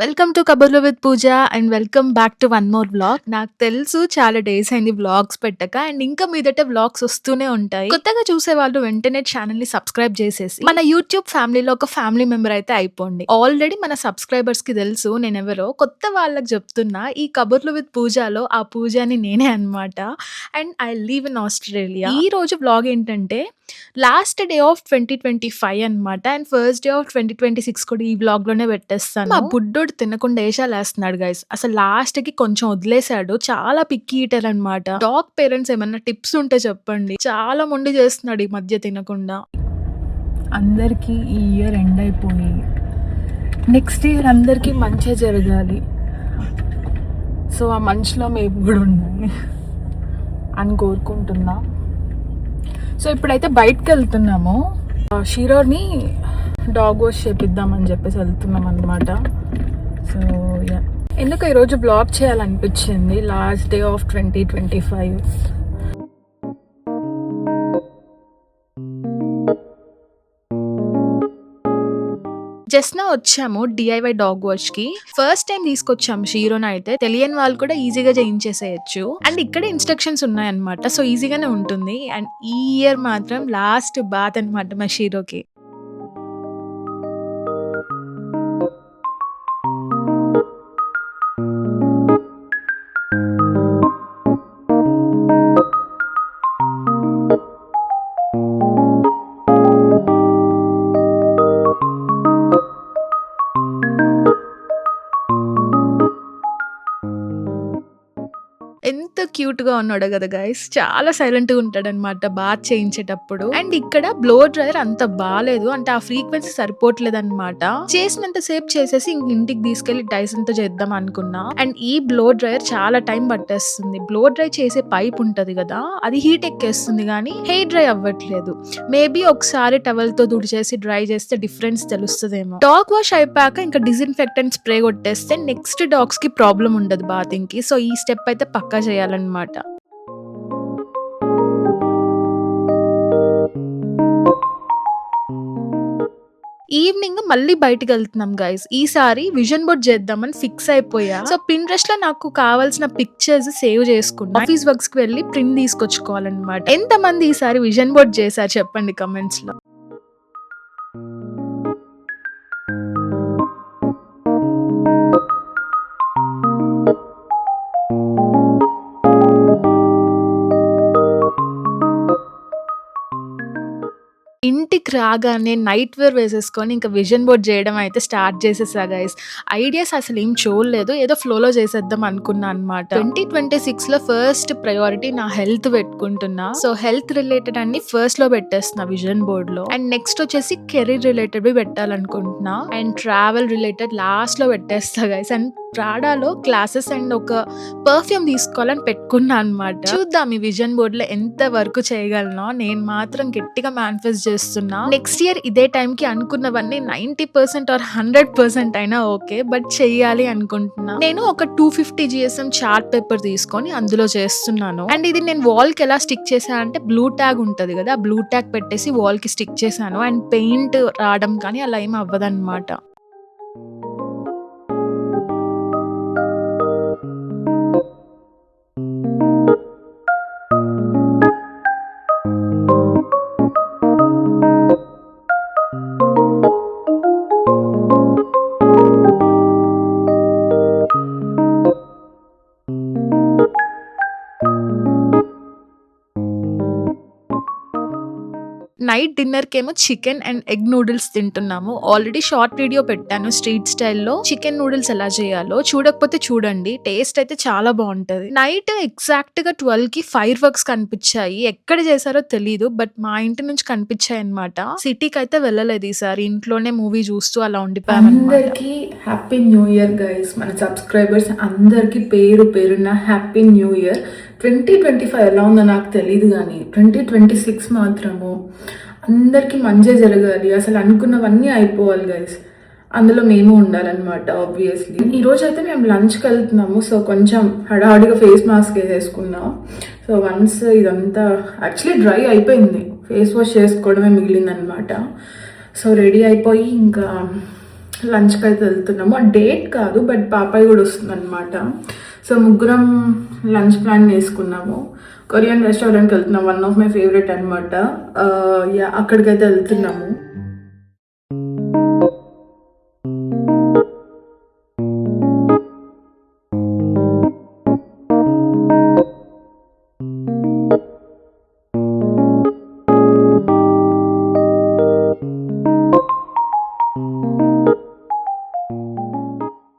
Welcome to Kaburlu with Pooja and welcome back to one more vlog. నాకు తెలుసు చాలా days అయింది వ్లాగ్స్ పెట్టక, అండ్ ఇంకా మీదట వ్లాగ్స్ వస్తూనే ఉంటాయి. కొత్తగా చూసే వాళ్ళు వెంటనే ఛానల్ ని సబ్స్క్రైబ్ చేసేసి మన యూట్యూబ్ ఫ్యామిలీలో ఒక ఫ్యామిలీ మెంబర్ అయితే అయిపోండి. ఆల్రెడీ మన సబ్స్క్రైబర్స్ కి తెలుసు నేను ఎవరో, కొత్త వాళ్ళకి చెప్తున్నా ఈ కబుర్లు విత్ పూజలో ఆ పూజని నేనే అన్నమాట. And I live in Australia. ఈ రోజు వ్లాగ్ ఏంటంటే లాస్ట్ డే ఆఫ్ 2025 అన్నమాట, అండ్ ఫస్ట్ డే ఆఫ్ 2026 కూడా ఈ వ్లాగ్ లోనే పెట్టేస్తాను. మా బుడ్డోడు తినకుండా ఏషాలేస్తున్నాడు గైస్. అసలు లాస్ట్ కి కొంచెం వదిలేశాడు. చాలా పిక్కీ ఈటర్ అన్నమాట. డాగ్ పేరెంట్స్ ఏమన్నా టిప్స్ ఉంటే చెప్పండి. చాలా మొండి చేస్తున్నాడు ఈ మధ్య తినకుండా. అందరికీ ఈ ఇయర్ ఎండ్ అయిపోయి నెక్స్ట్ ఇయర్ అందరికీ మంచిగా జరగాలి. సో ఆ మంచిలో మేము కూడా ఉండాలి అని కోరుకుంటున్నా. సో ఇప్పుడైతే బయటకు వెళ్తున్నాము. షీరోని డాగ్ వాష్ చేపిద్దామని చెప్పేసి వెళ్తున్నాం అనమాట. సో యా, ఎందుకు ఈరోజు బ్లాగ్ చేయాలనిపించింది లాస్ట్ డే ఆఫ్ 2025. జస్ట్ నా వచ్చాము డిఐవై డాగ్ వాష్ కి. ఫస్ట్ టైం తీసుకొచ్చాము షీరోని. అయితే తెలియని వాళ్ళు కూడా ఈజీగా చేయించేసేయచ్చు. అండ్ ఇక్కడ ఇన్స్ట్రక్షన్స్ ఉన్నాయన్నమాట, సో ఈజీగానే ఉంటుంది. అండ్ ఈ ఇయర్ మాత్రం లాస్ట్ బాత్ అనమాట మా షీరోకి. ఎంత క్యూట్ గా ఉన్నాడో కదా గైస్. చాలా సైలెంట్ గా ఉంటాడు అనమాట బాత్ చేయించేటప్పుడు. అండ్ ఇక్కడ బ్లో డ్రైయర్ అంత బాగాలేదు, అంటే ఆ ఫ్రీక్వెన్సీ సరిపోవట్లేదు అనమాట. చేసినంత సేపు చేసేసి ఇంటికి తీసుకెళ్లి డైసన్ తో చేద్దాం అనుకున్నా. అండ్ ఈ బ్లో డ్రైయర్ చాలా టైం పట్టేస్తుంది. బ్లో డ్రై చేసే పైప్ ఉంటది కదా, అది హీట్ ఎక్కేస్తుంది కానీ హెయిర్ డ్రై అవ్వట్లేదు. మేబీ ఒకసారి టవల్ తో తుడిచేసి డ్రై చేస్తే డిఫరెన్స్ తెలుస్తుందేమో. డాగ్ వాష్ అయిపోయాక ఇంకా డిస్ఇన్ఫెక్టెంట్ స్ప్రే కొట్టేస్తే నెక్స్ట్ డాగ్స్ కి ప్రాబ్లం ఉండదు బాతింగ్ కి. సో ఈ స్టెప్ అయితే పక్కా చేయాలన్నమాట. ఈవినింగ్ మళ్ళీ బయటకు వెళ్తున్నాం గైస్. ఈసారి విజన్ బోర్డ్ చేద్దామని ఫిక్స్ అయిపోయా. సో పింట్రెస్ట్ లో నాకు కావాల్సిన పిక్చర్స్ సేవ్ చేసుకున్నా. ఆఫీస్ వర్క్స్ కి వెళ్ళి ప్రింట్ తీసుకొచ్చుకోవాలన్నమాట. ఎంత మంది ఈసారి విజన్ బోర్డ్ చేశారు చెప్పండి కమెంట్స్ లో. ఇంటికి రాగానే నైట్ వేర్ వేసేసుకొని ఇంకా విజన్ బోర్డ్ చేయడం అయితే స్టార్ట్ చేసేసా గైస్. ఐడియాస్ అసలు ఏం చూడలేదు, ఏదో ఫ్లోలో చేసేద్దాం అనుకున్నా అనమాట. 2026 లో ఫస్ట్ ప్రయారిటీ నా హెల్త్ పెట్టుకుంటున్నా. సో హెల్త్ రిలేటెడ్ అన్ని ఫస్ట్ లో పెట్టేస్తున్నా విజన్ బోర్డ్ లో. అండ్ నెక్స్ట్ వచ్చేసి కెరీర్ రిలేటెడ్ పెట్టాలనుకుంటున్నా. అండ్ ట్రావెల్ రిలేటెడ్ లాస్ట్ లో పెట్టేస్తా గైస్. అండ్ ప్రాడాలో క్లాసెస్ అండ్ ఒక పర్ఫ్యూమ్ తీసుకోవాలని పెట్టుకున్నా అనమాట. చూద్దాం ఈ విజన్ బోర్డ్ లో ఎంత వరకు చేయగలనో. నేను మాత్రం గట్టిగా మేనిఫెస్ట్ చేస్తున్నా. నెక్స్ట్ ఇయర్ ఇదే టైం కి అనుకున్నవన్నీ 90% ఆర్ 100% అయినా ఓకే, బట్ చెయ్యాలి అనుకుంటున్నా. నేను ఒక 250 GSM చార్ట్ పేపర్ తీసుకొని అందులో చేస్తున్నాను. అండ్ ఇది నేను వాల్ కి ఎలా స్టిక్ చేశాను అంటే, బ్లూ ట్యాగ్ ఉంటది కదా, బ్లూ ట్యాగ్ పెట్టేసి వాల్ కి స్టిక్ చేశాను. అండ్ పెయింట్ రావడం కానీ అలా ఏం అవ్వదన్నమాట. నైట్ డిన్నర్ కేమో చికెన్ అండ్ ఎగ్ నూడిల్స్ తింటున్నాము. ఆల్రెడీ షార్ట్ వీడియో పెట్టాను స్ట్రీట్ స్టైల్లో చికెన్ నూడిల్స్ ఎలా చేయాలో. చూడకపోతే చూడండి, టేస్ట్ అయితే చాలా బాగుంటది. నైట్ ఎగ్జాక్ట్ గా 12 కి ఫైర్ వర్క్స్ కనిపించాయి. ఎక్కడ చేశారో తెలీదు, బట్ మా ఇంటి నుంచి కనిపించాయి అనమాట. సిటీకి అయితే వెళ్ళలేదు ఈసారి, ఇంట్లోనే మూవీ చూస్తూ అలా ఉండిపోయాం. అందరికి హ్యాపీ న్యూ ఇయర్ గైస్. మన సబ్స్క్రైబర్స్ అందరికి పేరు పేరున హ్యాపీ న్యూ ఇయర్. 2025 ఎలా ఉందో నాకు తెలియదు కానీ 2026 మాత్రము అందరికీ మంచిగా జరగాలి. అసలు అనుకున్నవన్నీ అయిపోవాలి గైస్. అందులో మేము ఉండాలన్నమాట ఆబ్వియస్లీ. ఈరోజు అయితే మేము లంచ్కి వెళ్తున్నాము. సో కొంచెం హడావుడిగా ఫేస్ మాస్క్ వేసేసుకున్నాం. సో వన్స్ ఇదంతా యాక్చువల్లీ డ్రై అయిపోయింది, ఫేస్ వాష్ చేసుకోవడమే మిగిలిందనమాట. సో రెడీ అయిపోయి ఇంకా లంచ్కి అయితే వెళ్తున్నాము. డేట్ కాదు, బట్ పాపాయి కూడా వస్తుంది అనమాట. సో ముగ్గురం లంచ్ ప్లాన్ చేసుకున్నాము. కొరియన్ రెస్టారెంట్కి వెళ్తున్నాం, వన్ ఆఫ్ మై ఫేవరెట్ అనమాట. యా, అక్కడికైతే వెళ్తున్నాము.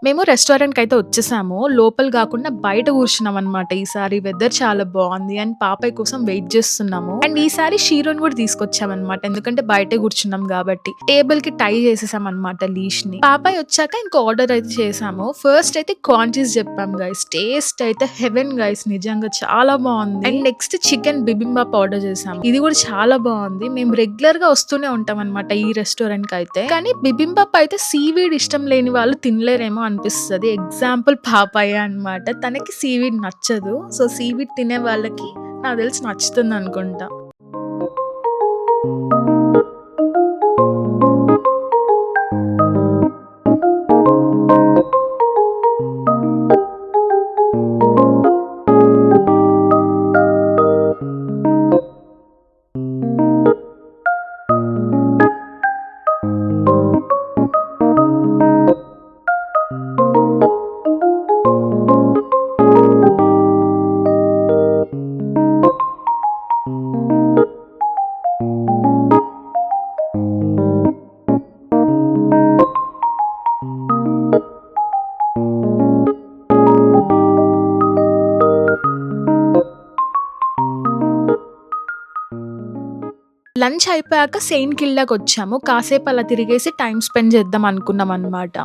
మేము రెస్టారెంట్‌కి అయితే వచ్చేసాము. లోపల గాకుండా బయట కూర్చున్నామనమాట ఈసారి. వెదర్ చాలా బావుంది అండ్ పాపయ్య కోసం వెయిట్ చేస్తున్నాము. అండ్ ఈసారి షీరోని కూడా తీసుకొచ్చామనమాట. ఎందుకంటే బయటే కూర్చున్నాం కాబట్టి. టేబుల్‌కి టై చేసేసామనమాట లీష్‌ని. పాపయ్య వచ్చాక ఇంకో ఆర్డర్ అయితే చేసాము. ఫస్ట్ అయితే కార్న్ చీజ్ చెప్పాం గైస్. టేస్ట్ అయితే హెవెన్ గైస్, నిజంగా చాలా బావుంది. అండ్ నెక్స్ట్ చికెన్ బిబింబాప్ ఆర్డర్ చేసాము. ఇది కూడా చాలా బావుంది. మేము రెగ్యులర్‌గా వస్తూనే ఉంటాం అనమాట ఈ రెస్టారెంట్‌కి అయితే. కానీ బిబింబాప్ అయితే సీవీడ్ ఇష్టం లేని వాళ్ళు తినలేరేమో అనిపిస్తుంది. ఎగ్జాంపుల్ పాపాయ అనమాట. తనకి సీవీడ్ నచ్చదు. సో సీవీడ్ తినే వాళ్ళకి నాకు తెలిసి నచ్చుతుంది అనుకుంటా. లంచ్ అయిపోయాక సెయింట్ కిల్డాకి వచ్చాము. కాసేపు అలా తిరిగేసి టైం స్పెండ్ చేద్దాం అనుకున్నాం అనమాట.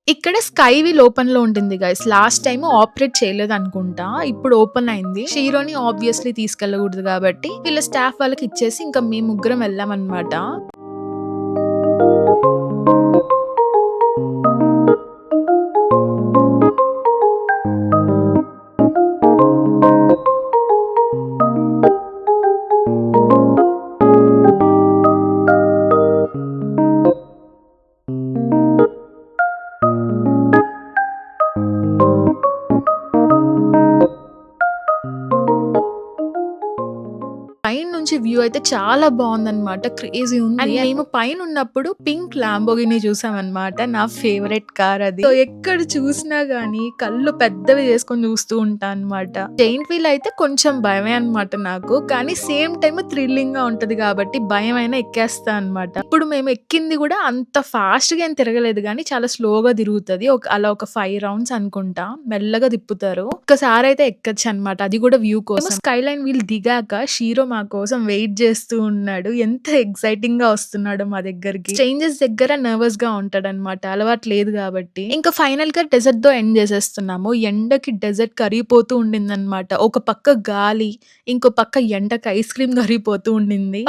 ఇక్కడ స్కై వీల్ ఓపెన్ లో ఉంటుంది గైస్. లాస్ట్ టైం ఆపరేట్ చేయలేదు అనుకుంటా, ఇప్పుడు ఓపెన్ అయింది. షీరోని ఆబ్వియస్లీ తీసుకెళ్ళకూడదు కాబట్టి వీళ్ళ స్టాఫ్ వాళ్ళకి ఇచ్చేసి ఇంకా మేము ముగ్గురం వెళ్ళామన్నమాట. పైన నుంచి వ్యూ అయితే చాలా బాగుందన్నమాట. క్రేజీ ఉంది. అండ్ మేము పైన ఉన్నప్పుడు పింక్ ల్యాంబోగిని చూసామన్నమాట. నా ఫేవరెట్ కార్ అది. సో ఎక్కడ చూసినా గానీ కళ్ళు పెద్దవి చేసుకొని చూస్తూ ఉంటా అనమాట. జైంట్ వీల్ అయితే కొంచెం భయమే అనమాట నాకు, కానీ సేమ్ టైమ్ థ్రిల్లింగ్ గా ఉంటది కాబట్టి భయం అయినా ఎక్కేస్తా అనమాట. ఇప్పుడు మేము ఎక్కింది కూడా అంత ఫాస్ట్ గా ఏం తిరగలేదు, కానీ చాలా స్లోగా తిరుగుతుంది. అలా ఒక 5 రౌండ్స్ అనుకుంటా, మెల్లగా తిప్పుతారు. ఒక్కసారి అయితే ఎక్కచ్చు అనమాట, అది కూడా వ్యూ కోసం. స్కై లైన్ వీల్ దిగాక షీరో మా కోసం వెయిట్ చేస్తూ ఉన్నాడు. ఎంత ఎక్సైటింగ్ గా వస్తున్నాడో మా దగ్గరికి. స్ట్రేంజర్స్ దగ్గర నర్వస్ గా ఉంటాడు అనమాట, అలవాటు లేదు కాబట్టి. ఇంకా ఫైనల్ గా డెజర్ట్ తో ఎండ్ చేసేస్తున్నాము. ఎండకి డెజర్ట్ కరిగిపోతూ ఉండిందనమాట. ఒక పక్క గాలి, ఇంకో పక్క ఎండకి ఐస్ క్రీమ్ కరిగిపోతూ ఉండింది.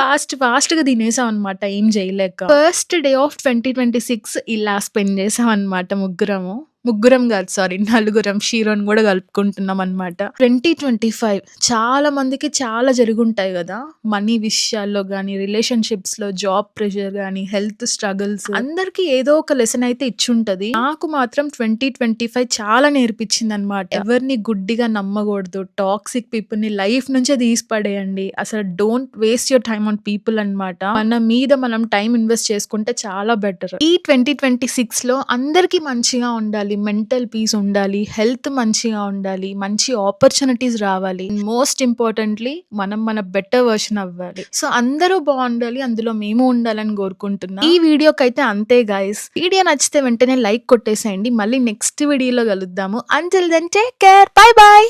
ఫాస్ట్ గా తినేసాం అనమాట, ఏం చేయలేక. ఫస్ట్ డే ఆఫ్ 2026 ఇలా స్పెండ్ చేసాం అనమాట ముగ్గురం కాదు, సారీ, నలుగురం. షీరోని కూడా కలుపుకుంటున్నాం అనమాట. 2025 చాలా మందికి చాలా జరుగుంటాయి కదా, మనీ విషయాల్లో గానీ, రిలేషన్షిప్స్ లో, జాబ్ ప్రెషర్ గానీ, హెల్త్ స్ట్రగుల్స్, అందరికి ఏదో ఒక లెసన్ అయితే ఇచ్చుంటది. నాకు మాత్రం 2025 చాలా నేర్పించింది అనమాట. ఎవరిని గుడ్డిగా నమ్మకూడదు. టాక్సిక్ పీపుల్ ని లైఫ్ నుంచే తీసి పడేయండి. అసలు don't waste your time on people అనమాట. మన మీద మనం టైం ఇన్వెస్ట్ చేసుకుంటే చాలా బెటర్. ఈ 2026 లో అందరికి మంచిగా ఉండాలి, మెంటల్ పీస్ ఉండాలి, హెల్త్ మంచిగా ఉండాలి, మంచి ఆపర్చునిటీస్ రావాలి. మోస్ట్ ఇంపార్టెంట్లీ మనం మన బెటర్ వర్షన్ అవ్వాలి. సో అందరూ బాగుండాలి, అందులో మేము ఉండాలని కోరుకుంటున్నా. ఈ వీడియోకి అయితే అంతే గైస్. వీడియో నచ్చితే వెంటనే లైక్ కొట్టేసేయండి. మళ్ళీ నెక్స్ట్ వీడియోలో కలుద్దాము. Until then take care, bye by.